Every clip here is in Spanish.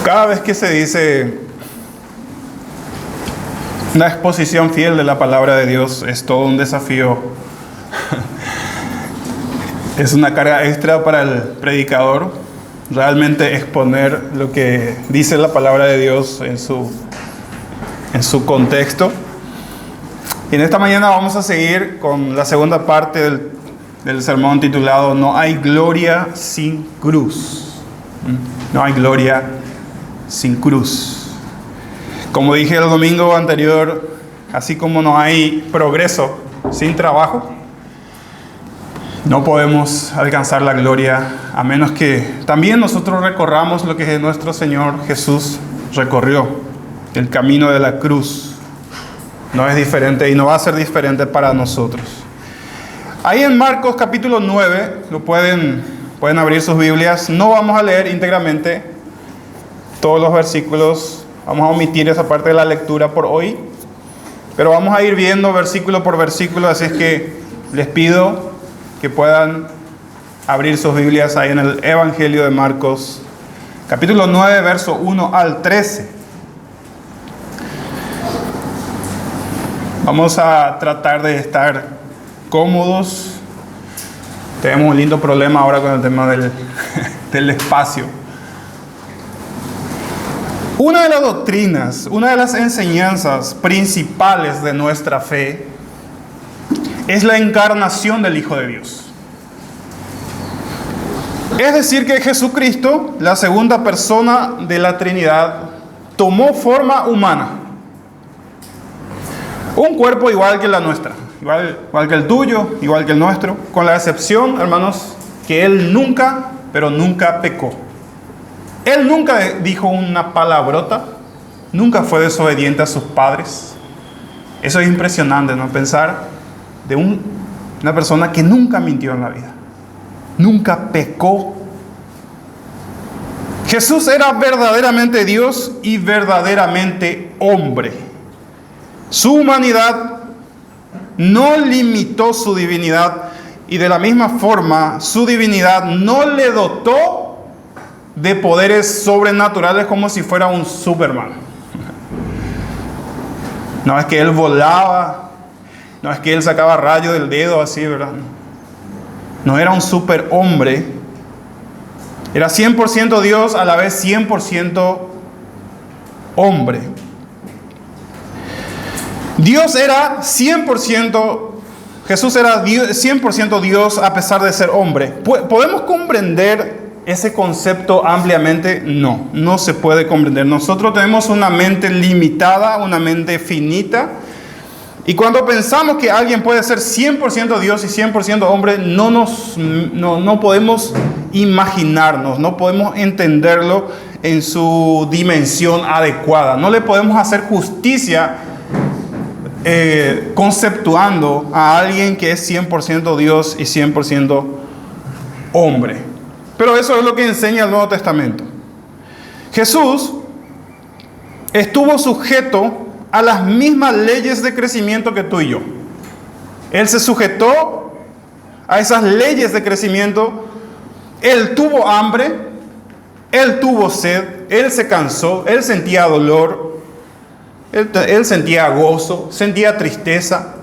Cada vez que se dice una exposición fiel de la palabra de Dios, es todo un desafío. Es una carga extra para el predicador, realmente exponer lo que dice la palabra de Dios en su contexto. Y en esta mañana vamos a seguir con la segunda parte del sermón titulado No hay gloria sin cruz. No hay gloria sin cruz. Como dije el domingo anterior, así como no hay progreso sin trabajo, no podemos alcanzar la gloria a menos que también nosotros recorramos lo que nuestro Señor Jesús recorrió, el camino de la cruz. No es diferente y no va a ser diferente para nosotros. Ahí en Marcos capítulo 9, pueden abrir sus Biblias. No vamos a leer íntegramente todos los versículos. Vamos a omitir esa parte de la lectura por hoy. Pero vamos a ir viendo versículo por versículo. Así es que les pido que puedan abrir sus Biblias ahí en el Evangelio de Marcos, capítulo 9, verso 1 al 13. Vamos a tratar de estar cómodos. Tenemos un lindo problema ahora con el tema del espacio. Una de las doctrinas, una de las enseñanzas principales de nuestra fe es la encarnación del Hijo de Dios. Es decir, que Jesucristo, la segunda persona de la Trinidad, tomó forma humana. Un cuerpo igual que la nuestra, igual que el tuyo, igual que el nuestro, con la excepción, hermanos, que Él nunca, pero nunca pecó. Él nunca dijo una palabrota, nunca fue desobediente a sus padres. Eso es impresionante, ¿no? Pensar de una persona que nunca mintió en la vida, nunca pecó. Jesús era verdaderamente Dios y verdaderamente hombre. Su humanidad no limitó su divinidad y de la misma forma su divinidad no le dotó de poderes sobrenaturales como si fuera un Superman. No es que Él volaba, no es que Él sacaba rayos del dedo así, ¿verdad? No era un superhombre. Era 100% Dios, a la vez 100% hombre. Dios era 100%, Jesús era 100% Dios a pesar de ser hombre. ¿Podemos comprender ese concepto ampliamente? No se puede comprender. Nosotros tenemos una mente limitada, una mente finita. Y cuando pensamos que alguien puede ser 100% Dios y 100% hombre, no podemos imaginarnos, no podemos entenderlo en su dimensión adecuada. No le podemos hacer justicia conceptuando a alguien que es 100% Dios y 100% hombre. Pero eso es lo que enseña el Nuevo Testamento. Jesús estuvo sujeto a las mismas leyes de crecimiento que tú y yo. Él se sujetó a esas leyes de crecimiento. Él tuvo hambre, Él tuvo sed, Él se cansó, Él sentía dolor, Él sentía gozo, sentía tristeza,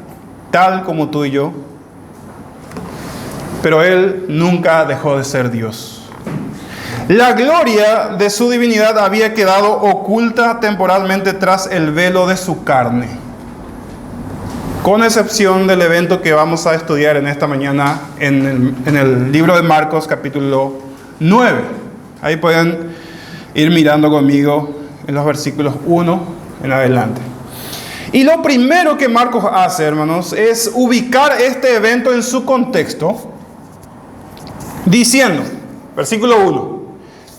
tal como tú y yo. Pero Él nunca dejó de ser Dios. La gloria de su divinidad había quedado oculta temporalmente tras el velo de su carne, con excepción del evento que vamos a estudiar en esta mañana en el libro de Marcos capítulo 9. Ahí pueden ir mirando conmigo en los versículos 1 en adelante. Y lo primero que Marcos hace, hermanos, es ubicar este evento en su contexto, diciendo, versículo 1,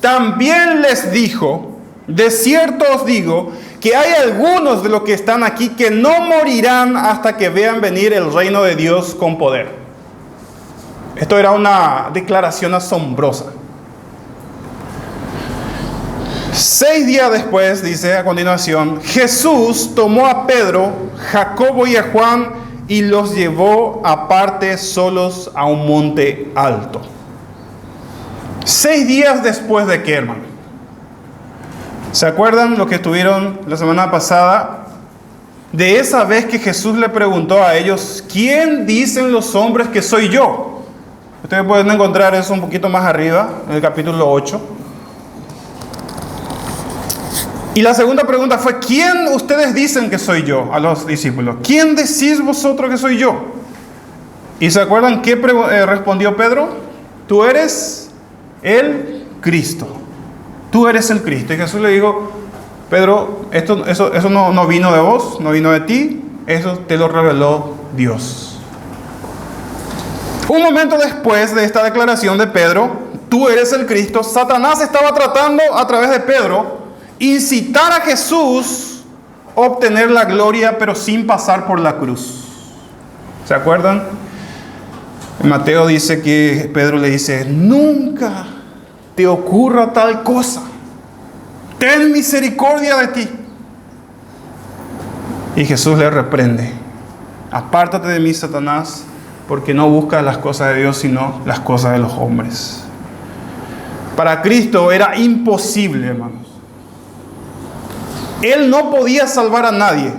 también les dijo, de cierto os digo, que hay algunos de los que están aquí que no morirán hasta que vean venir el reino de Dios con poder. Esto era una declaración asombrosa. 6 días después, dice a continuación, Jesús tomó a Pedro, Jacobo y a Juan y los llevó aparte solos a un monte alto. 6 días después de qué, hermano? ¿Se acuerdan lo que estuvieron la semana pasada? De esa vez que Jesús le preguntó a ellos, ¿quién dicen los hombres que soy yo? Ustedes pueden encontrar eso un poquito más arriba, en el capítulo 8. Y la segunda pregunta fue, ¿quién ustedes dicen que soy yo? A los discípulos. ¿Quién decís vosotros que soy yo? ¿Y se acuerdan qué respondió Pedro? Tú eres el Cristo. Tú eres el Cristo. Y Jesús le dijo, Pedro, eso no vino de vos, no vino de ti, eso te lo reveló Dios. Un momento después de esta declaración de Pedro, tú eres el Cristo, Satanás estaba tratando a través de Pedro incitar a Jesús a obtener la gloria, pero sin pasar por la cruz. ¿Se acuerdan? Mateo dice que Pedro le dice, nunca te ocurra tal cosa. Ten misericordia de ti. Y Jesús le reprende. Apártate de mí, Satanás, porque no buscas las cosas de Dios, sino las cosas de los hombres. Para Cristo era imposible, hermanos. Él no podía salvar a nadie,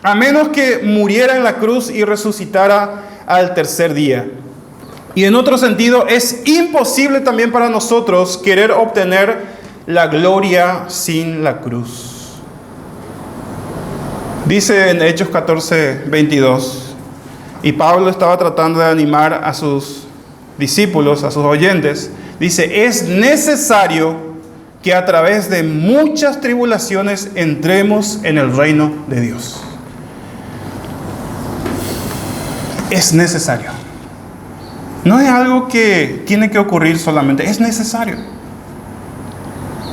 a menos que muriera en la cruz y resucitara al tercer día. Y en otro sentido, es imposible también para nosotros querer obtener la gloria sin la cruz. Dice en Hechos 14:22, y Pablo estaba tratando de animar a sus discípulos, a sus oyentes, dice, es necesario que a través de muchas tribulaciones entremos en el reino de Dios. Es necesario. No es algo que tiene que ocurrir solamente, es necesario.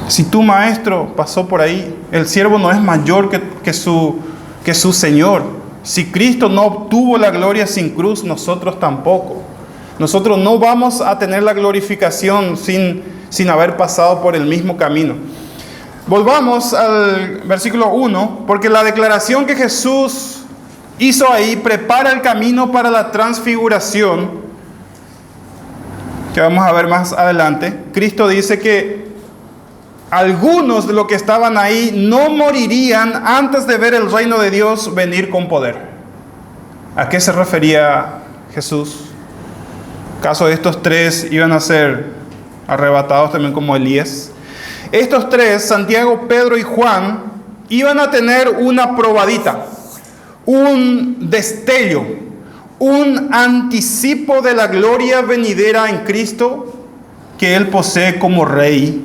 Si tu maestro pasó por ahí, el siervo no es mayor que su Señor. Si Cristo no obtuvo la gloria sin cruz, nosotros tampoco. Nosotros no vamos a tener la glorificación sin haber pasado por el mismo camino. Volvamos al versículo 1, porque la declaración que Jesús hizo ahí prepara el camino para la transfiguración, que vamos a ver más adelante. Cristo dice que algunos de los que estaban ahí no morirían antes de ver el reino de Dios venir con poder. ¿A qué se refería Jesús? ¿Acaso estos tres iban a ser arrebatados también como Elías? Estos tres, Santiago, Pedro y Juan, iban a tener una probadita, un destello, un anticipo de la gloria venidera en Cristo que Él posee como Rey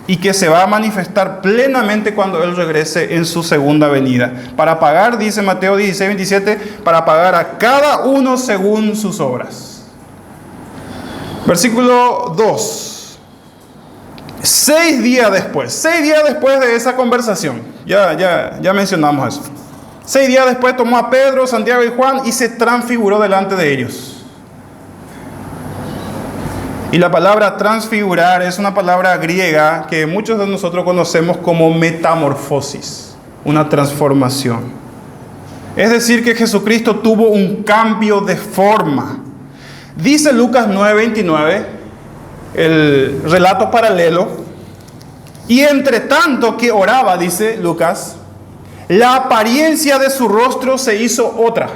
y que se va a manifestar plenamente cuando Él regrese en su segunda venida. Para pagar, dice Mateo 16:27, para pagar a cada uno según sus obras. Versículo 2. 6 días después de esa conversación, ya mencionamos eso. 6 días después tomó a Pedro, Santiago y Juan y se transfiguró delante de ellos. Y la palabra transfigurar es una palabra griega que muchos de nosotros conocemos como metamorfosis, una transformación. Es decir, que Jesucristo tuvo un cambio de forma. Dice Lucas 9:29, el relato paralelo, y entre tanto que oraba, dice Lucas, la apariencia de su rostro se hizo otra.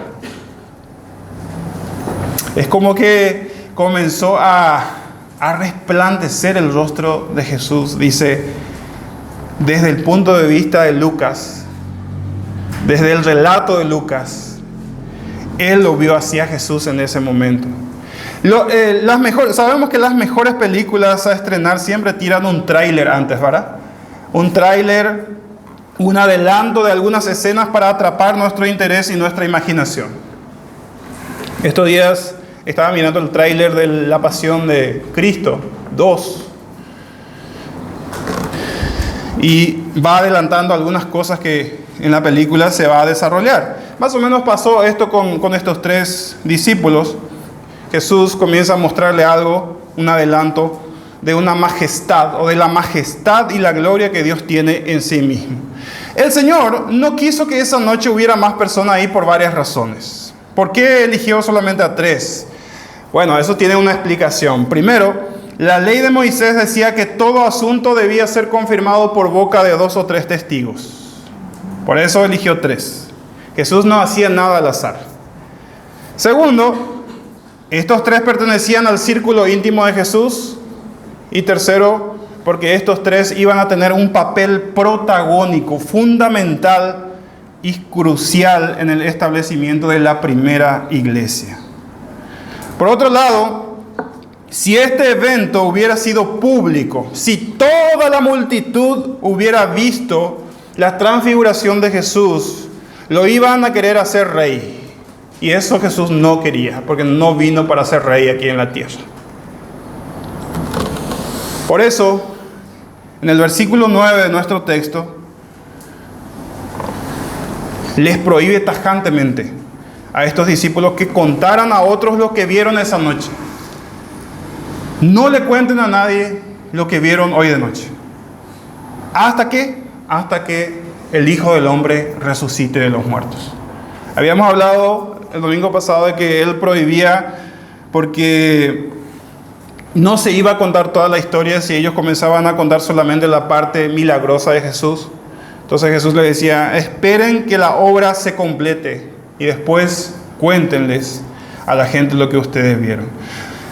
Es como que comenzó a resplandecer el rostro de Jesús, dice, desde el punto de vista de Lucas, desde el relato de Lucas, él lo vio así a Jesús en ese momento. Sabemos que las mejores películas a estrenar siempre tiran un tráiler antes, ¿verdad? Un tráiler, un adelanto de algunas escenas para atrapar nuestro interés y nuestra imaginación. Estos días estaba mirando el tráiler de La Pasión de Cristo 2 y va adelantando algunas cosas que en la película se va a desarrollar. Más o menos pasó esto con estos tres discípulos. Jesús comienza a mostrarle algo, un adelanto de una majestad o de la majestad y la gloria que Dios tiene en sí mismo. El Señor no quiso que esa noche hubiera más personas ahí por varias razones. ¿Por qué eligió solamente a 3? Bueno, eso tiene una explicación. Primero, la ley de Moisés decía que todo asunto debía ser confirmado por boca de 2 o 3 testigos. Por eso eligió 3. Jesús no hacía nada al azar. Segundo, estos 3 pertenecían al círculo íntimo de Jesús. Y tercero, porque estos 3 iban a tener un papel protagónico, fundamental y crucial en el establecimiento de la primera iglesia. Por otro lado, si este evento hubiera sido público, si toda la multitud hubiera visto la transfiguración de Jesús, lo iban a querer hacer rey. Y eso Jesús no quería, porque no vino para ser rey aquí en la tierra. Por eso, en el versículo 9 de nuestro texto, les prohíbe tajantemente a estos discípulos que contaran a otros lo que vieron esa noche. No le cuenten a nadie lo que vieron hoy de noche. ¿Hasta qué? Hasta que el Hijo del Hombre resucite de los muertos. Habíamos hablado el domingo pasado de que Él prohibía porque no se iba a contar toda la historia si ellos comenzaban a contar solamente la parte milagrosa de Jesús. Entonces Jesús les decía, esperen que la obra se complete y después cuéntenles a la gente lo que ustedes vieron.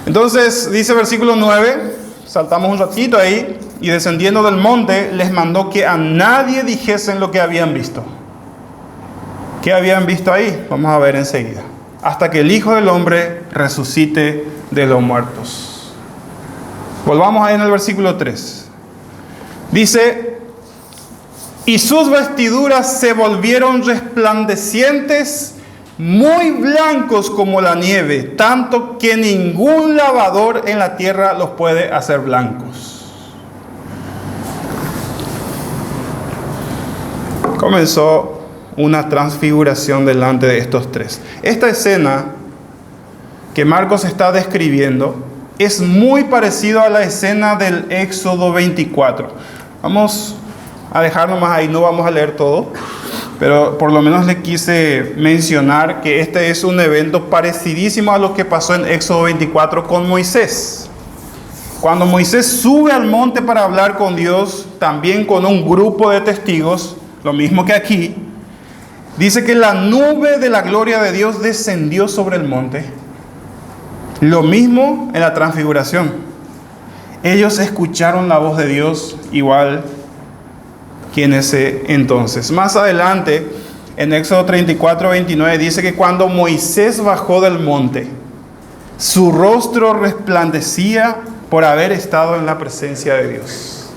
Entonces dice versículo 9, saltamos un ratito ahí, y descendiendo del monte les mandó que a nadie dijesen lo que habían visto. ¿Qué habían visto ahí? Vamos a ver enseguida. Hasta que el Hijo del Hombre resucite de los muertos. Volvamos ahí en el versículo 3. Dice, y sus vestiduras se volvieron resplandecientes, muy blancos como la nieve, tanto que ningún lavador en la tierra los puede hacer blancos. Comenzó una transfiguración delante de estos 3. Esta escena que Marcos está describiendo es muy parecida a la escena del Éxodo 24. Vamos a dejar nomás ahí, no vamos a leer todo, pero por lo menos le quise mencionar que este es un evento parecidísimo a lo que pasó en Éxodo 24 con Moisés. Cuando Moisés sube al monte para hablar con Dios, también con un grupo de testigos, lo mismo que aquí, dice que la nube de la gloria de Dios descendió sobre el monte. Lo mismo en la transfiguración. Ellos escucharon la voz de Dios igual que en ese entonces. Más adelante, en Éxodo 34, 29, dice que cuando Moisés bajó del monte, su rostro resplandecía por haber estado en la presencia de Dios.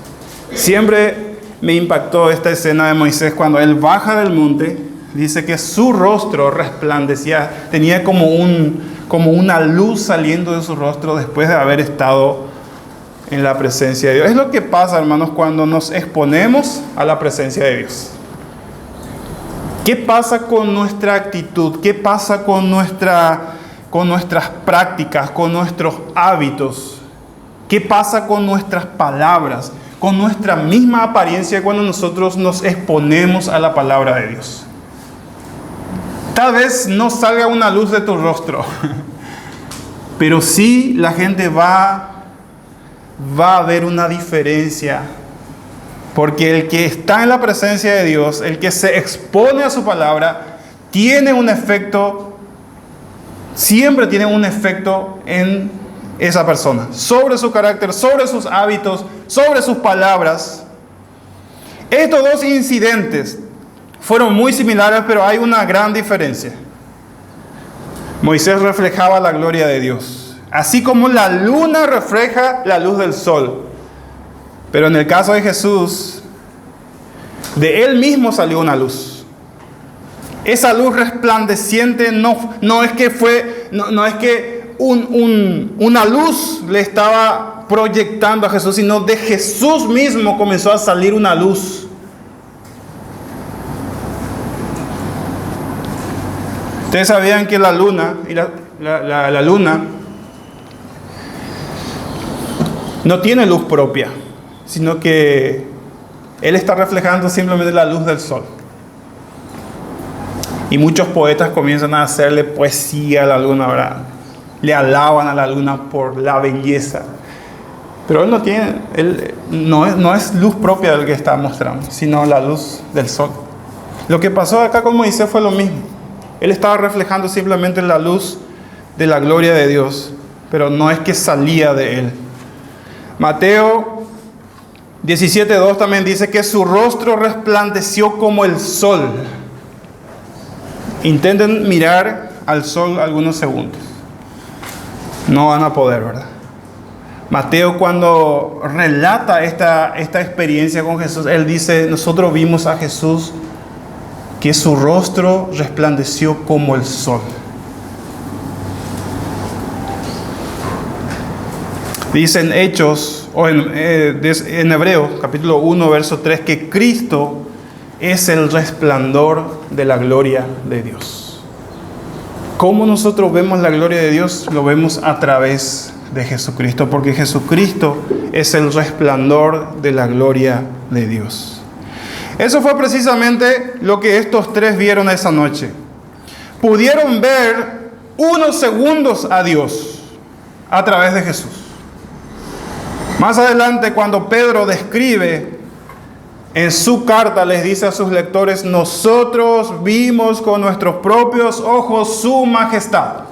Siempre me impactó esta escena de Moisés cuando él baja del monte. Dice que su rostro resplandecía, tenía como una luz saliendo de su rostro después de haber estado en la presencia de Dios. Es lo que pasa, hermanos, cuando nos exponemos a la presencia de Dios. ¿Qué pasa con nuestra actitud? ¿Qué pasa con nuestras prácticas, con nuestros hábitos? ¿Qué pasa con nuestras palabras, con nuestra misma apariencia cuando nosotros nos exponemos a la palabra de Dios? Tal vez no salga una luz de tu rostro, pero sí la gente va a ver una diferencia, porque el que está en la presencia de Dios, el que se expone a su palabra, tiene un efecto, siempre tiene un efecto en esa persona, sobre su carácter, sobre sus hábitos, sobre sus palabras. Estos dos incidentes fueron muy similares, pero hay una gran diferencia. Moisés reflejaba la gloria de Dios, así como la luna refleja la luz del sol. Pero en el caso de Jesús, de él mismo salió una luz. Esa luz resplandeciente no es que una luz le estaba proyectando a Jesús, sino de Jesús mismo comenzó a salir una luz. Ustedes sabían que la luna la luna no tiene luz propia, sino que él está reflejando simplemente la luz del sol. Y muchos poetas comienzan a hacerle poesía a la luna, ¿verdad? Le alaban a la luna por la belleza Pero él no es luz propia del que está mostrando, sino la luz del sol. Lo que pasó acá con Moisés fue lo mismo. Él estaba reflejando simplemente la luz de la gloria de Dios, pero no es que salía de él. Mateo 17:2 también dice que su rostro resplandeció como el sol. Intenten mirar al sol algunos segundos. No van a poder, ¿verdad? Mateo, cuando relata esta experiencia con Jesús, él dice, nosotros vimos a Jesús que su rostro resplandeció como el sol. Dice en Hechos, o en Hebreos, capítulo 1, verso 3, que Cristo es el resplandor de la gloria de Dios. ¿Cómo nosotros vemos la gloria de Dios? Lo vemos a través de Jesucristo, porque Jesucristo es el resplandor de la gloria de Dios. Eso fue precisamente lo que estos tres vieron esa noche. Pudieron ver unos segundos a Dios a través de Jesús. Más adelante, cuando Pedro describe en su carta, les dice a sus lectores, nosotros vimos con nuestros propios ojos su majestad.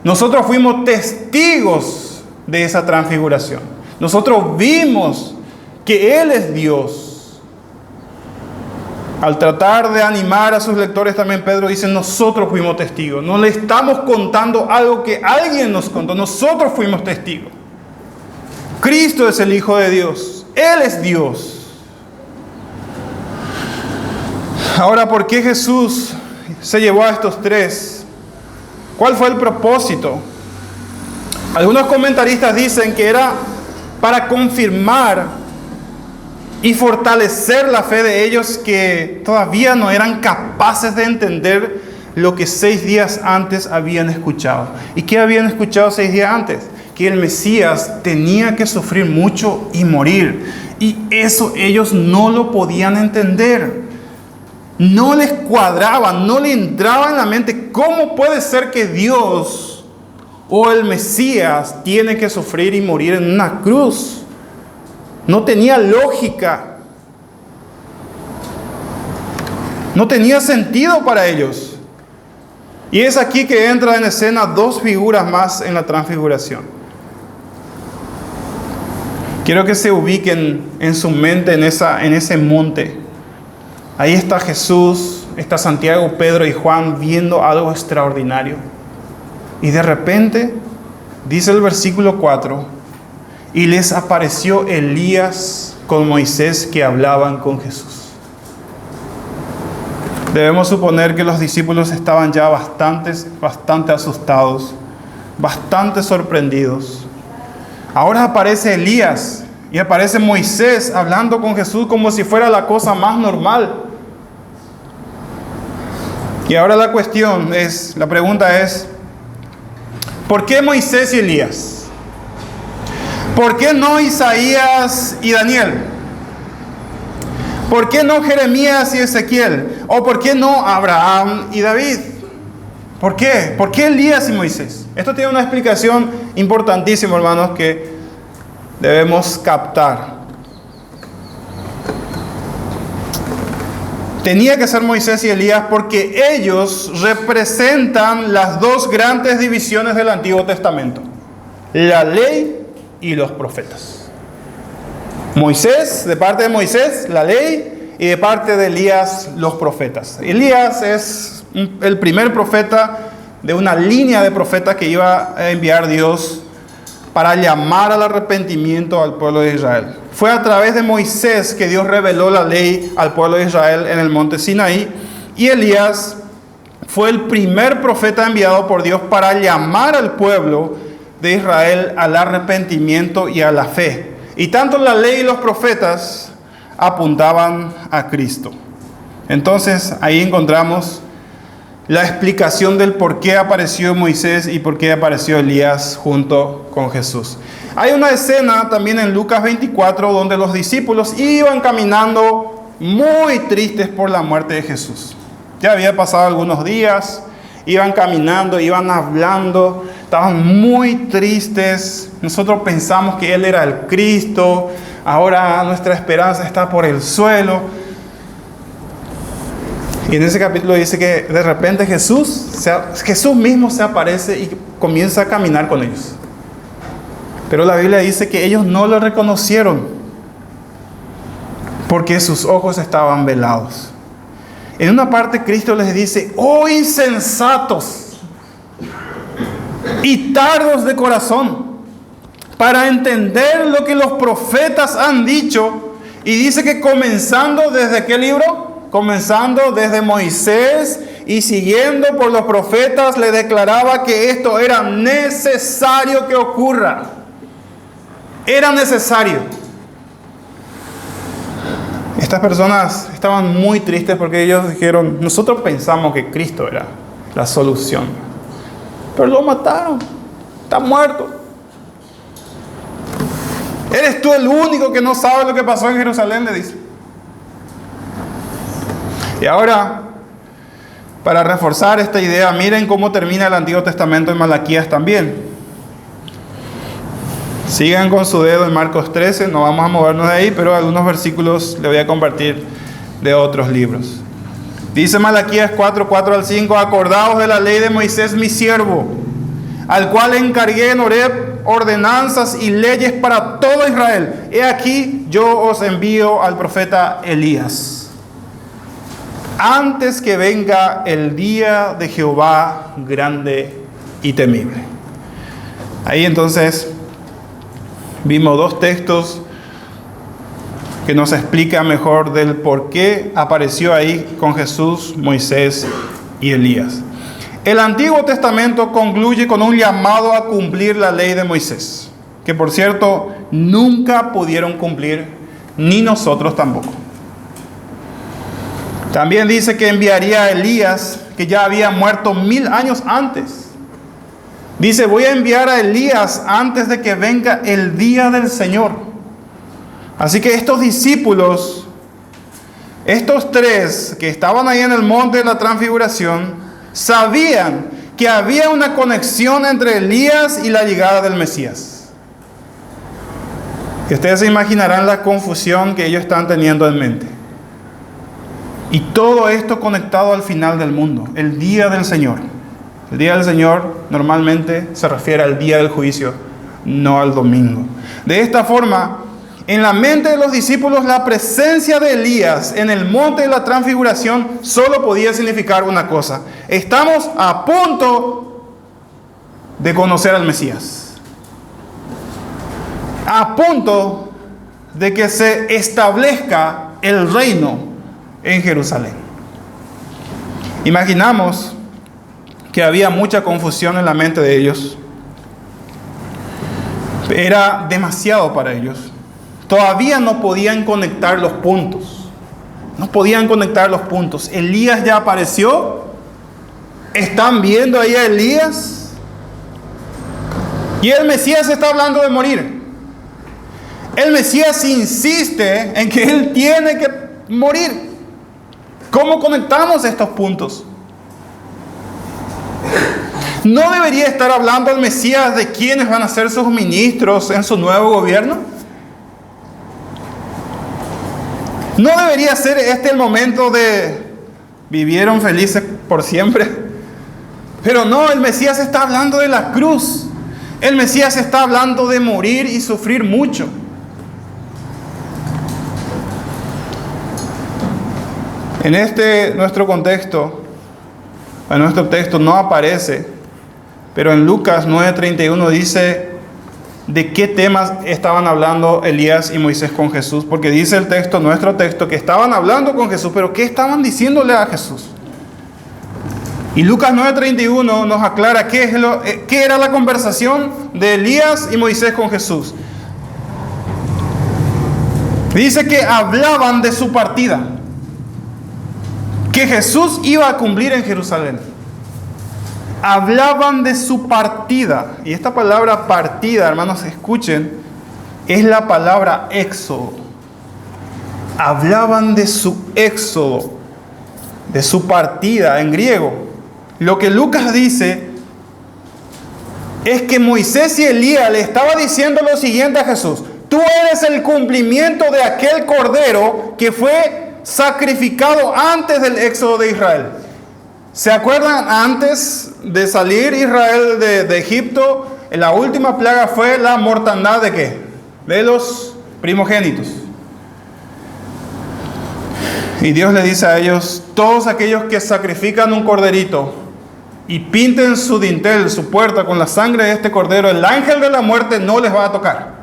Nosotros fuimos testigos de esa transfiguración. Nosotros vimos que Él es Dios. Al tratar de animar a sus lectores, también Pedro dice, nosotros fuimos testigos. No le estamos contando algo que alguien nos contó. Nosotros fuimos testigos. Cristo es el Hijo de Dios. Él es Dios. Ahora, ¿por qué Jesús se llevó a estos tres? ¿Cuál fue el propósito? Algunos comentaristas dicen que era para confirmar y fortalecer la fe de ellos que todavía no eran capaces de entender lo que 6 días antes habían escuchado. ¿Y qué habían escuchado 6 días antes? Que el Mesías tenía que sufrir mucho y morir. Y eso ellos no lo podían entender. No les cuadraba, no le entraba en la mente cómo puede ser que Dios o el Mesías tiene que sufrir y morir en una cruz. No tenía lógica. No tenía sentido para ellos. Y es aquí que entra en escena 2 figuras más en la transfiguración. Quiero que se ubiquen en su mente en ese monte. Ahí está Jesús, está Santiago, Pedro y Juan viendo algo extraordinario. Y de repente, dice el versículo 4, y les apareció Elías con Moisés que hablaban con Jesús. Debemos suponer que los discípulos estaban ya bastante asustados, bastante sorprendidos. Ahora aparece Elías y aparece Moisés hablando con Jesús como si fuera la cosa más normal. Y ahora la pregunta es, ¿por qué Moisés y Elías? ¿Por qué no Isaías y Daniel? ¿Por qué no Jeremías y Ezequiel? ¿O por qué no Abraham y David? ¿Por qué? ¿Por qué Elías y Moisés? Esto tiene una explicación importantísima, hermanos, que debemos captar. Tenía que ser Moisés y Elías porque ellos representan las 2 grandes divisiones del Antiguo Testamento: la ley y los profetas. Moisés, de parte de Moisés, la ley, y de parte de Elías, los profetas. Elías es el primer profeta de una línea de profetas que iba a enviar Dios para llamar al arrepentimiento al pueblo de Israel. Fue a través de Moisés que Dios reveló la ley al pueblo de Israel en el monte Sinaí. Y Elías fue el primer profeta enviado por Dios para llamar al pueblo de Israel al arrepentimiento y a la fe. Y tanto la ley y los profetas apuntaban a Cristo. Entonces ahí encontramos la explicación del por qué apareció Moisés y por qué apareció Elías junto con Jesús. Hay una escena también en Lucas 24 donde los discípulos iban caminando muy tristes por la muerte de Jesús. Ya había pasado algunos días, iban caminando, iban hablando estaban muy tristes. Nosotros pensamos que Él era el Cristo, ahora nuestra esperanza está por el suelo. Y en ese capítulo dice que de repente Jesús mismo se aparece y comienza a caminar con ellos. Pero la Biblia dice que ellos no lo reconocieron porque sus ojos estaban velados. En una parte Cristo les dice: oh insensatos y tardos de corazón, para entender lo que los profetas han dicho. Y dice que comenzando desde ¿qué libro? Comenzando desde Moisés y siguiendo por los profetas, le declaraba que esto era necesario que ocurra. Era necesario. Estas personas estaban muy tristes porque ellos dijeron: nosotros pensamos que Cristo era la solución, pero lo mataron, está muerto. Eres tú el único que no sabe lo que pasó en Jerusalén, le dice. Y ahora, para reforzar esta idea, miren cómo termina el Antiguo Testamento en Malaquías también. Sigan con su dedo en Marcos 13, no vamos a movernos de ahí, pero algunos versículos les voy a compartir de otros libros. Dice Malaquías 4:4-5: acordaos de la ley de Moisés mi siervo, al cual encargué en Horeb ordenanzas y leyes para todo Israel. He aquí yo os envío al profeta Elías, antes que venga el día de Jehová grande y temible. Ahí entonces vimos dos textos que nos explican mejor del por qué apareció ahí con Jesús, Moisés y Elías. El Antiguo Testamento concluye con un llamado a cumplir la ley de Moisés, que por cierto nunca pudieron cumplir, ni nosotros tampoco. También dice que enviaría a Elías, que ya había muerto 1000 años antes. Dice: voy a enviar a Elías antes de que venga el día del Señor. Así que estos discípulos, estos tres que estaban ahí en el monte de la transfiguración, sabían que había una conexión entre Elías y la llegada del Mesías. Y ustedes se imaginarán la confusión que ellos están teniendo en mente. Y todo esto conectado al final del mundo, el día del Señor. El día del Señor normalmente se refiere al día del juicio, no al domingo. De esta forma, en la mente de los discípulos, la presencia de Elías en el monte de la transfiguración solo podía significar una cosa: estamos a punto de conocer al Mesías, a punto de que se establezca el reino en Jerusalén. Imaginamos que había mucha confusión en la mente de ellos. Era demasiado para ellos. Todavía no podían conectar los puntos. No podían conectar los puntos. Elías ya apareció. ¿Están viendo ahí a Elías? Y el Mesías está hablando de morir. El Mesías insiste en que Él tiene que morir. ¿Cómo conectamos estos puntos? ¿No debería estar hablando el Mesías de quiénes van a ser sus ministros en su nuevo gobierno? ¿No debería ser este el momento de vivieron felices por siempre? Pero no, el Mesías está hablando de la cruz. El Mesías está hablando de morir y sufrir mucho. En nuestro contexto, en nuestro texto no aparece, pero en Lucas 9:31 dice de qué temas estaban hablando Elías y Moisés con Jesús, porque dice el texto, nuestro texto, que estaban hablando con Jesús, pero ¿qué estaban diciéndole a Jesús? Y Lucas 9:31 nos aclara qué era la conversación de Elías y Moisés con Jesús. Dice que hablaban de su partida, que Jesús iba a cumplir en Jerusalén. Hablaban de su partida. Y esta palabra partida, hermanos, escuchen, es la palabra éxodo. Hablaban de su éxodo, de su partida en griego. Lo que Lucas dice es que Moisés y Elías le estaban diciendo lo siguiente a Jesús: tú eres el cumplimiento de aquel cordero que fue sacrificado antes del éxodo de Israel. ¿Se acuerdan? Antes de salir Israel de Egipto, la última plaga fue la mortandad ¿de qué? De los primogénitos. Y Dios le dice a ellos: todos aquellos que sacrifican un corderito y pinten su dintel, su puerta con la sangre de este cordero, el ángel de la muerte no les va a tocar.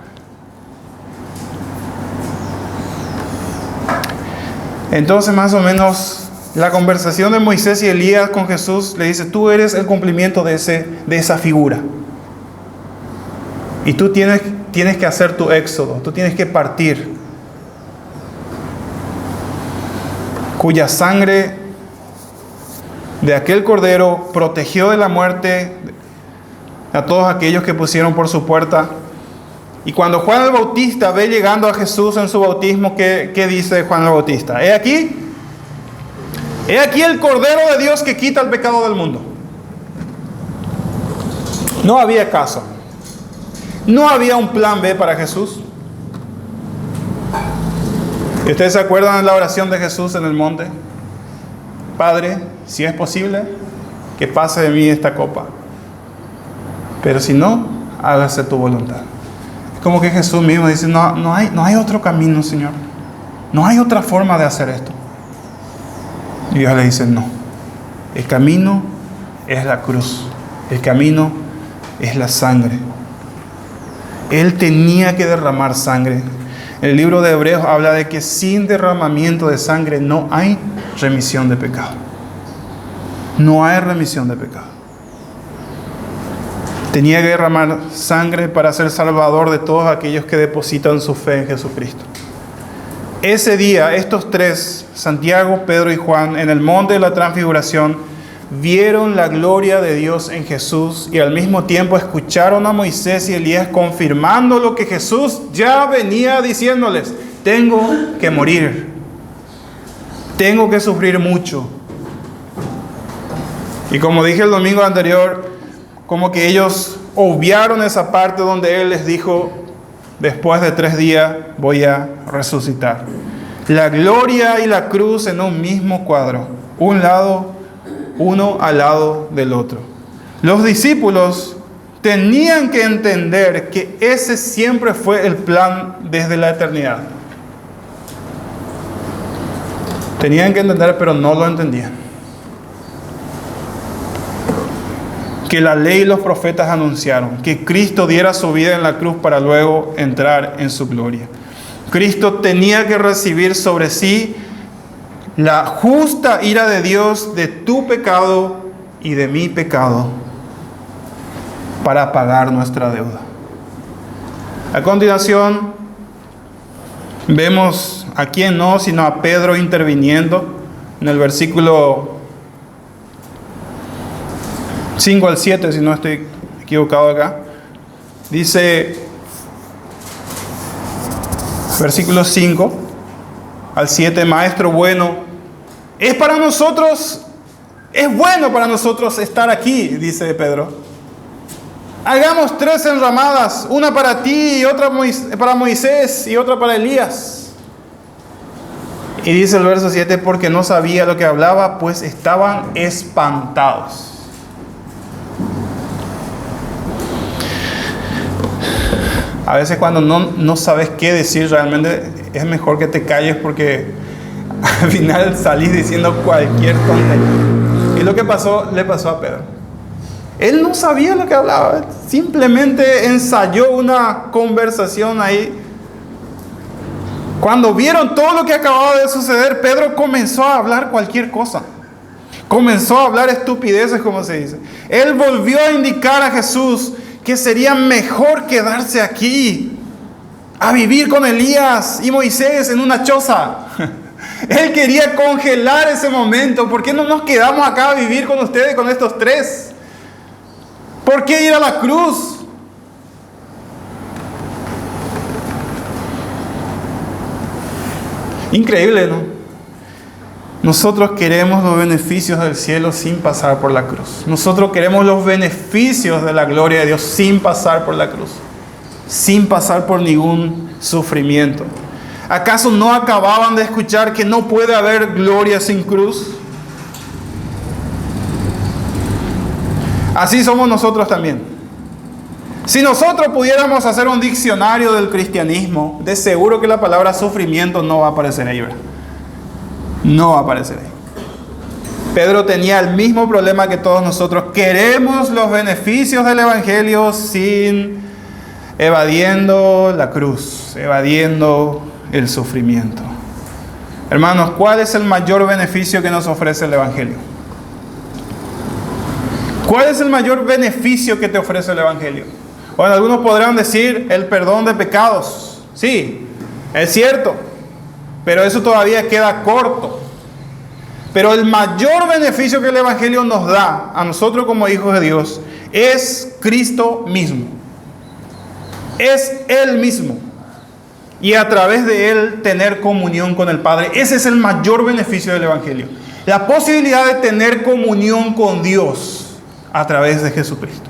Entonces, más o menos, la conversación de Moisés y Elías con Jesús le dice: tú eres el cumplimiento de esa figura. Y tú tienes que hacer tu éxodo, tú tienes que partir. Cuya sangre de aquel cordero protegió de la muerte a todos aquellos que pusieron por su puerta. Y cuando Juan el Bautista ve llegando a Jesús en su bautismo, ¿qué dice Juan el Bautista? He aquí el Cordero de Dios que quita el pecado del mundo. No había caso. No había un plan B para Jesús. ¿Y ustedes se acuerdan de la oración de Jesús en el monte? Padre, si es posible, que pase de mí esta copa. Pero si no, hágase tu voluntad. Como que Jesús mismo dice: no hay otro camino, Señor. No hay otra forma de hacer esto. Y Dios le dice: no. El camino es la cruz. El camino es la sangre. Él tenía que derramar sangre. El libro de Hebreos habla de que sin derramamiento de sangre no hay remisión de pecado. No hay remisión de pecado. Tenía que derramar sangre para ser salvador de todos aquellos que depositan su fe en Jesucristo. Ese día, estos tres, Santiago, Pedro y Juan, en el monte de la transfiguración, vieron la gloria de Dios en Jesús y al mismo tiempo escucharon a Moisés y Elías confirmando lo que Jesús ya venía diciéndoles: tengo que morir, tengo que sufrir mucho. Y como dije el domingo anterior, como que ellos obviaron esa parte donde Él les dijo: después de 3 días voy a resucitar. La gloria y la cruz en un mismo cuadro, uno al lado del otro. Los discípulos tenían que entender que ese siempre fue el plan desde la eternidad. Tenían que entender, pero no lo entendían. Que la ley y los profetas anunciaron que Cristo diera su vida en la cruz para luego entrar en su gloria. Cristo tenía que recibir sobre sí la justa ira de Dios de tu pecado y de mi pecado para pagar nuestra deuda. A continuación, vemos a quién no, sino a Pedro interviniendo en el versículo 5 al 7, si no estoy equivocado acá. Dice, versículos 5 al 7: Maestro bueno, es bueno para nosotros estar aquí, dice Pedro. Hagamos 3 enramadas, una para ti, y otra para Moisés y otra para Elías. Y dice el verso 7: porque no sabía lo que hablaba, pues estaban espantados. A veces cuando no sabes qué decir, realmente es mejor que te calles, porque al final salís diciendo cualquier tontería. Y lo que le pasó a Pedro. Él no sabía lo que hablaba, simplemente ensayó una conversación ahí. Cuando vieron todo lo que acababa de suceder, Pedro comenzó a hablar cualquier cosa. Comenzó a hablar estupideces, como se dice. Él volvió a indicar a Jesús que sería mejor quedarse aquí, a vivir con Elías y Moisés en una choza. Él quería congelar ese momento. ¿Por qué no nos quedamos acá a vivir con ustedes, con estos 3? ¿Por qué ir a la cruz? Increíble, ¿no? Nosotros queremos los beneficios del cielo sin pasar por la cruz. Nosotros queremos los beneficios de la gloria de Dios sin pasar por la cruz. Sin pasar por ningún sufrimiento. ¿Acaso no acababan de escuchar que no puede haber gloria sin cruz? Así somos nosotros también. Si nosotros pudiéramos hacer un diccionario del cristianismo, de seguro que la palabra sufrimiento no va a aparecer ahí, ¿verdad? No va a aparecer ahí. Pedro tenía el mismo problema que todos nosotros. Queremos los beneficios del Evangelio sin evadiendo la cruz, evadiendo el sufrimiento. Hermanos, ¿cuál es el mayor beneficio que nos ofrece el Evangelio? ¿Cuál es el mayor beneficio que te ofrece el Evangelio? Bueno, algunos podrán decir el perdón de pecados. Sí, es cierto, pero eso todavía queda corto. Pero el mayor beneficio que el Evangelio nos da a nosotros como hijos de Dios es Cristo mismo. Es Él mismo. Y a través de Él tener comunión con el Padre. Ese es el mayor beneficio del Evangelio. La posibilidad de tener comunión con Dios a través de Jesucristo.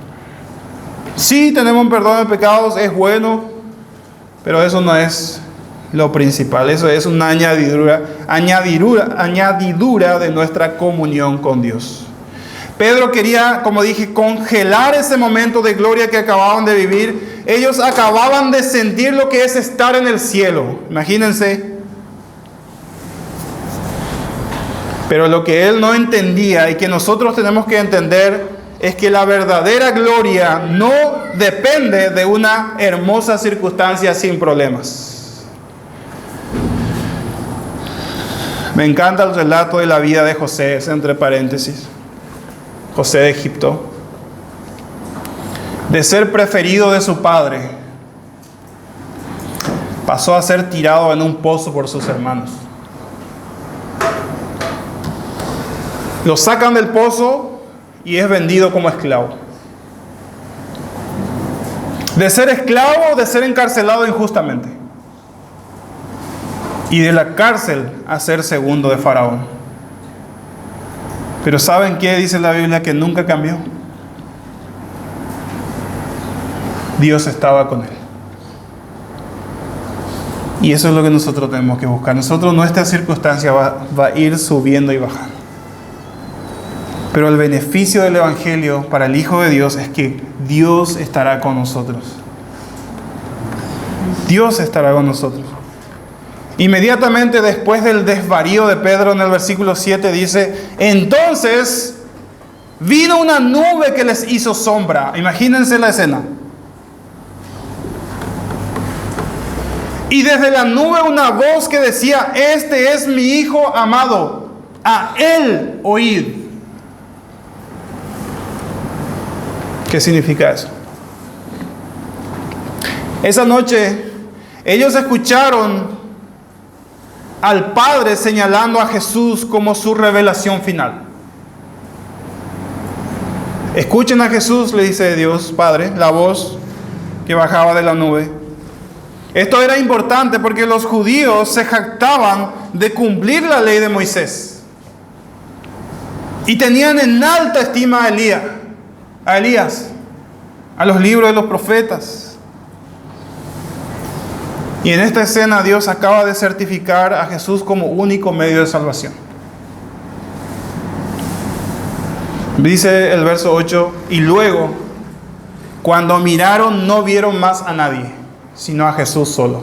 Sí, tenemos un perdón de pecados, es bueno, pero eso no es lo principal. Eso es una añadidura de nuestra comunión con Dios. Pedro quería, como dije, congelar ese momento de gloria que acababan de vivir. Ellos acababan de sentir lo que es estar en el cielo. Imagínense. Pero lo que él no entendía y que nosotros tenemos que entender es que la verdadera gloria no depende de una hermosa circunstancia sin problemas. Me encanta el relato de la vida de José, es entre paréntesis. José de Egipto. De ser preferido de su padre, pasó a ser tirado en un pozo por sus hermanos. Lo sacan del pozo y es vendido como esclavo. De ser esclavo, de ser encarcelado injustamente. Y de la cárcel a ser segundo de Faraón. Pero ¿saben qué dice la Biblia? Que nunca cambió. Dios estaba con él. Y eso es lo que nosotros tenemos que buscar. Nosotros, nuestra circunstancia va a ir subiendo y bajando. Pero el beneficio del Evangelio para el Hijo de Dios es que Dios estará con nosotros. Dios estará con nosotros. Inmediatamente después del desvarío de Pedro, en el versículo 7 dice: entonces vino una nube que les hizo sombra. Imagínense la escena. Y desde la nube una voz que decía: este es mi Hijo amado, a Él oíd. ¿Qué significa eso? Esa noche ellos escucharon al Padre señalando a Jesús como su revelación final. Escuchen a Jesús, le dice Dios Padre, la voz que bajaba de la nube. Esto era importante porque los judíos se jactaban de cumplir la ley de Moisés. Y tenían en alta estima a Elías, a los libros de los profetas. Y en esta escena Dios acaba de certificar a Jesús como único medio de salvación. Dice el verso 8: y luego, cuando miraron, no vieron más a nadie, sino a Jesús solo.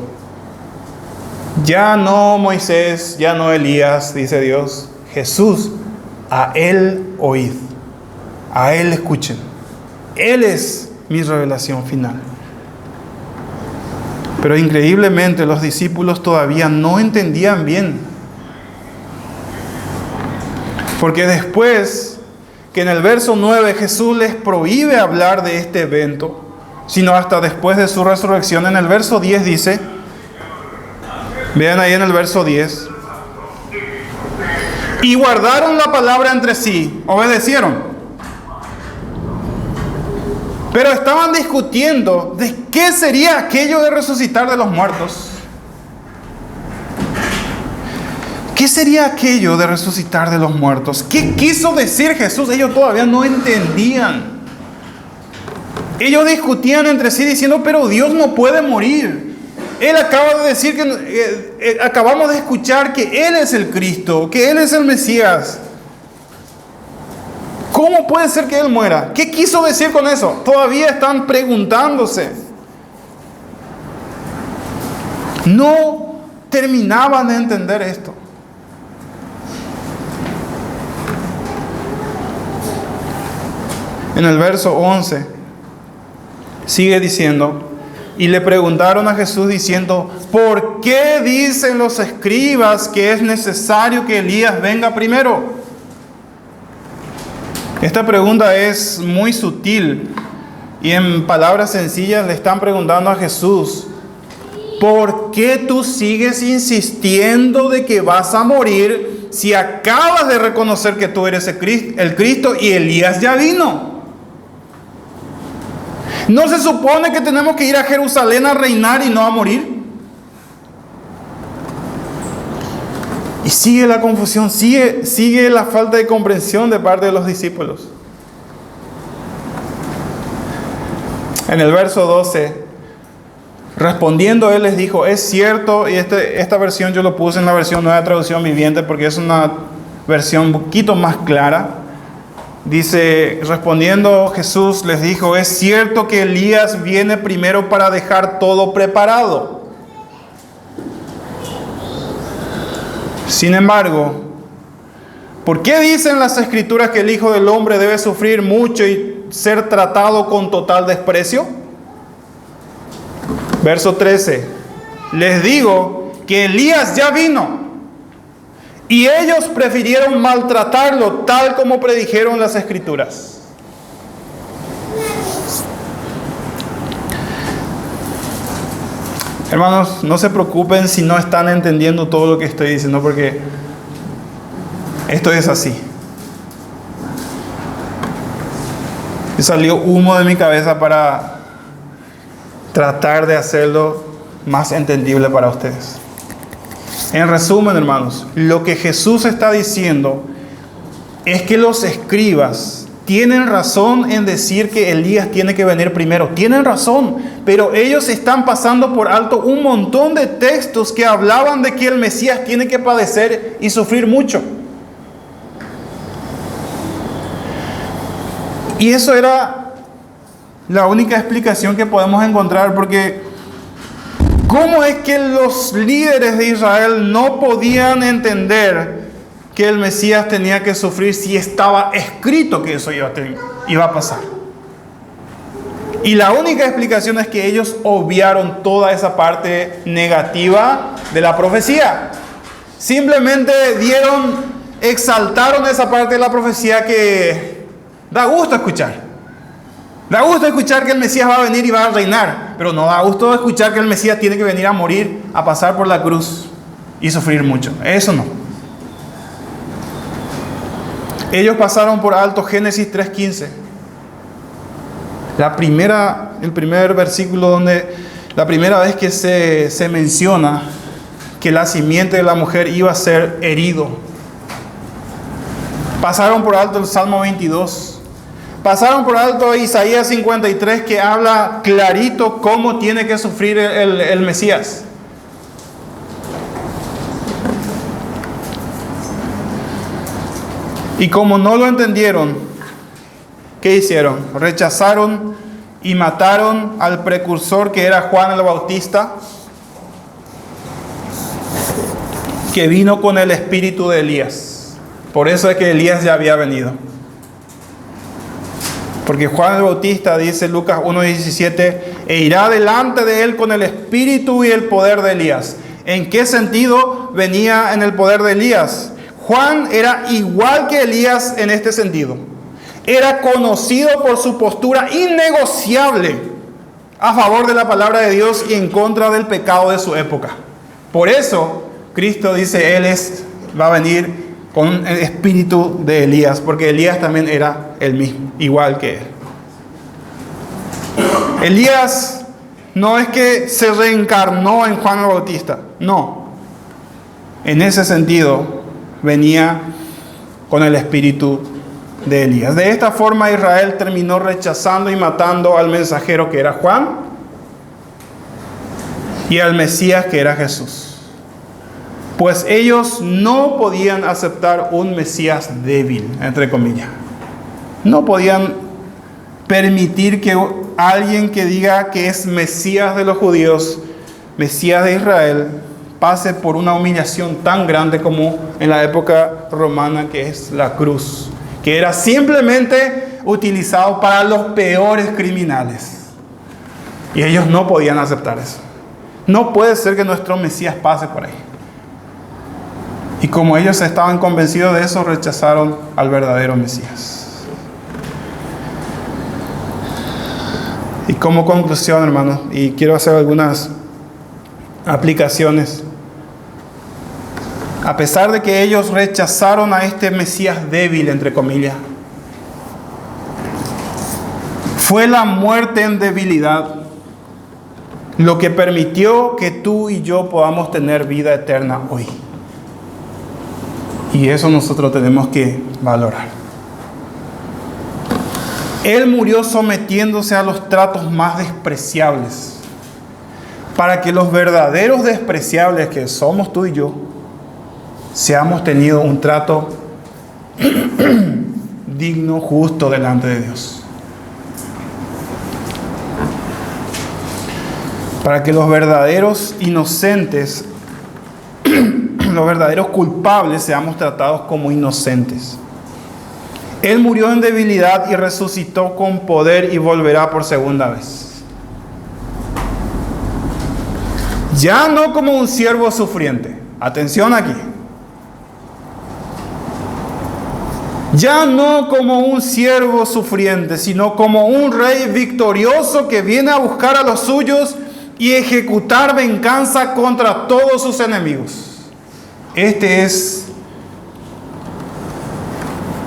Ya no Moisés, ya no Elías, dice Dios. Jesús, a Él oíd, a Él escuchen. Él es mi revelación final. Pero increíblemente los discípulos todavía no entendían bien. Porque después que en el verso 9 Jesús les prohíbe hablar de este evento, sino hasta después de su resurrección, en el verso 10 dice, vean ahí en el verso 10, y guardaron la palabra entre sí, obedecieron. Pero estaban discutiendo de qué sería aquello de resucitar de los muertos. ¿Qué sería aquello de resucitar de los muertos? ¿Qué quiso decir Jesús? Ellos todavía no entendían. Ellos discutían entre sí diciendo, pero Dios no puede morir. Él acaba de decir que acabamos de escuchar que Él es el Cristo, que Él es el Mesías. ¿Cómo puede ser que Él muera? ¿Qué quiso decir con eso? Todavía están preguntándose. No terminaban de entender esto. En el verso 11 sigue diciendo, y le preguntaron a Jesús diciendo, ¿por qué dicen los escribas que es necesario que Elías venga primero? Esta pregunta es muy sutil y en palabras sencillas le están preguntando a Jesús, ¿por qué tú sigues insistiendo de que vas a morir si acabas de reconocer que tú eres el Cristo y Elías ya vino? ¿No se supone que tenemos que ir a Jerusalén a reinar y no a morir? Y sigue la confusión, sigue la falta de comprensión de parte de los discípulos. En el verso 12, respondiendo él les dijo, es cierto, y esta versión yo lo puse en la versión Nueva Traducción Viviente porque es una versión un poquito más clara. Dice, respondiendo Jesús les dijo, es cierto que Elías viene primero para dejar todo preparado. Sin embargo, ¿por qué dicen las Escrituras que el Hijo del Hombre debe sufrir mucho y ser tratado con total desprecio? Verso 13, les digo que Elías ya vino. Y ellos prefirieron maltratarlo tal como predijeron las Escrituras. Hermanos, no se preocupen si no están entendiendo todo lo que estoy diciendo, porque esto es así. Y salió humo de mi cabeza para tratar de hacerlo más entendible para ustedes. En resumen, hermanos, lo que Jesús está diciendo es que los escribas tienen razón en decir que Elías tiene que venir primero. Tienen razón, pero ellos están pasando por alto un montón de textos que hablaban de que el Mesías tiene que padecer y sufrir mucho. Y eso era la única explicación que podemos encontrar, porque ¿cómo es que los líderes de Israel no podían entender que el Mesías tenía que sufrir si estaba escrito que eso iba a pasar? Y la única explicación es que ellos obviaron toda esa parte negativa de la profecía. Simplemente exaltaron esa parte de la profecía que da gusto escuchar. Da gusto escuchar que el Mesías va a venir y va a reinar, pero no da gusto escuchar que el Mesías tiene que venir a morir, a pasar por la cruz y sufrir mucho. Eso no. Ellos pasaron por alto Génesis 3:15. El primer versículo donde la primera vez que se menciona que la simiente de la mujer iba a ser herido. Pasaron por alto el Salmo 22. Pasaron por alto Isaías 53, que habla clarito cómo tiene que sufrir el Mesías. Y como no lo entendieron, ¿qué hicieron? Rechazaron y mataron al precursor que era Juan el Bautista, que vino con el espíritu de Elías. Por eso es que Elías ya había venido. Porque Juan el Bautista, dice Lucas 1:17, e irá delante de él con el espíritu y el poder de Elías. ¿En qué sentido venía en el poder de Elías? Juan era igual que Elías en este sentido. Era conocido por su postura innegociable a favor de la palabra de Dios y en contra del pecado de su época. Por eso Cristo dice, va a venir con el espíritu de Elías, porque Elías también era el mismo, igual que él. Elías no es que se reencarnó en Juan el Bautista, no. en ese sentido, venía con el espíritu de Elías. De esta forma Israel terminó rechazando y matando al mensajero que era Juan y al Mesías que era Jesús. Pues ellos no podían aceptar un Mesías débil, entre comillas. No podían permitir que alguien que diga que es Mesías de los judíos, Mesías de Israel, pase por una humillación tan grande como en la época romana, que es la cruz, que era simplemente utilizado para los peores criminales. Y ellos no podían aceptar eso. No puede ser que nuestro Mesías pase por ahí. Y como ellos estaban convencidos de eso, rechazaron al verdadero Mesías. Y como conclusión, hermanos, y quiero hacer algunas aplicaciones. A pesar de que ellos rechazaron a este Mesías débil, entre comillas, fue la muerte en debilidad lo que permitió que tú y yo podamos tener vida eterna hoy. Y eso nosotros tenemos que valorar. Él murió sometiéndose a los tratos más despreciables, para que los verdaderos despreciables que somos tú y yo, seamos tenido un trato digno, justo delante de Dios. Para que los verdaderos inocentes, los verdaderos culpables, seamos tratados como inocentes. Él murió en debilidad y resucitó con poder y volverá por segunda vez. Ya no como un siervo sufriente. Atención aquí. Ya no como un siervo sufriente, sino como un rey victorioso que viene a buscar a los suyos y ejecutar venganza contra todos sus enemigos. Este es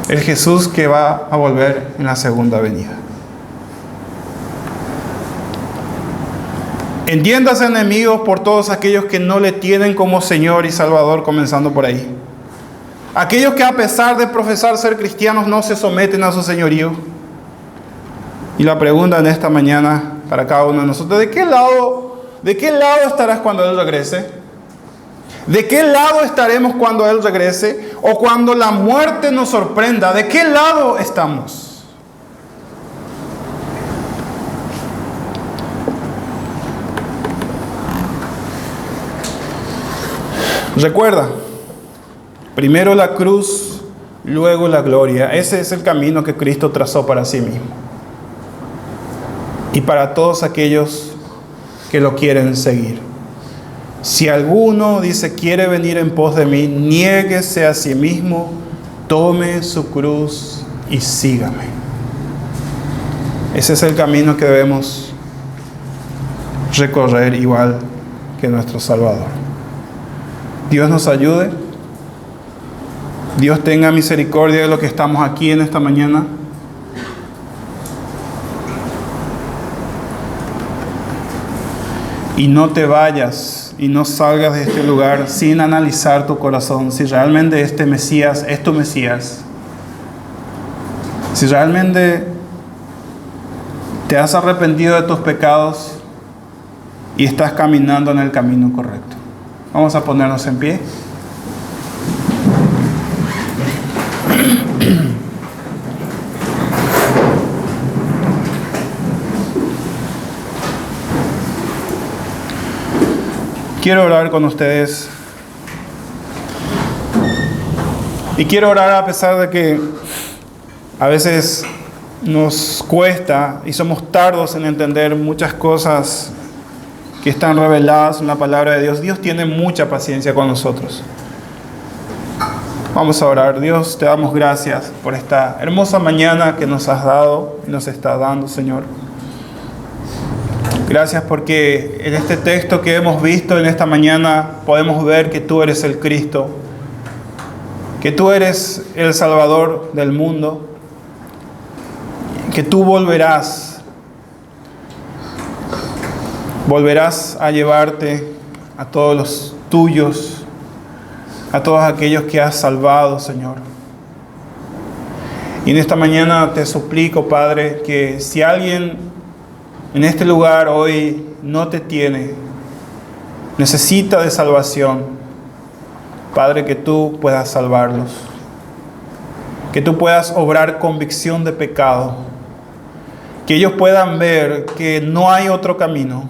el Jesús que va a volver en la segunda venida. Entiéndase, enemigos, por todos aquellos que no le tienen como Señor y Salvador, comenzando por ahí. Aquellos que a pesar de profesar ser cristianos no se someten a su señorío. Y la pregunta en esta mañana para cada uno de nosotros: ¿de qué lado estarás cuando Él regrese? ¿De qué lado estaremos cuando Él regrese? O cuando la muerte nos sorprenda, ¿de qué lado estamos? Recuerda, primero la cruz, luego la gloria. Ese es el camino que Cristo trazó para sí mismo y para todos aquellos que lo quieren seguir. Si alguno, dice, quiere venir en pos de mí, niéguese a sí mismo, tome su cruz y sígame. Ese es el camino que debemos recorrer, igual que nuestro Salvador. Dios nos ayude. Dios tenga misericordia de los que estamos aquí en esta mañana. Y no te vayas y no salgas de este lugar sin analizar tu corazón, si realmente este Mesías es tu Mesías. Si realmente te has arrepentido de tus pecados y estás caminando en el camino correcto. Vamos a ponernos en pie. Quiero orar con ustedes. Y quiero orar a pesar de que a veces nos cuesta y somos tardos en entender muchas cosas que están reveladas en la palabra de Dios. Dios tiene mucha paciencia con nosotros. Vamos a orar. Dios, te damos gracias por esta hermosa mañana que nos has dado y nos está dando, Señor. Gracias porque en este texto que hemos visto en esta mañana podemos ver que tú eres el Cristo, que tú eres el Salvador del mundo, que tú volverás a llevarte a todos los tuyos a todos aquellos que has salvado, Señor. Y en esta mañana te suplico, Padre, que si alguien en este lugar hoy no te tiene, necesita de salvación, Padre, que tú puedas salvarlos. Que tú puedas obrar convicción de pecado. Que ellos puedan ver que no hay otro camino,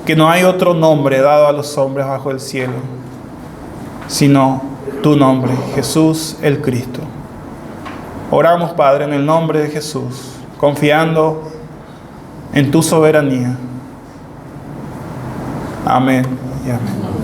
que no hay otro nombre dado a los hombres bajo el cielo, sino tu nombre, Jesús el Cristo. Oramos, Padre, en el nombre de Jesús, confiando en tu soberanía. Amén y amén.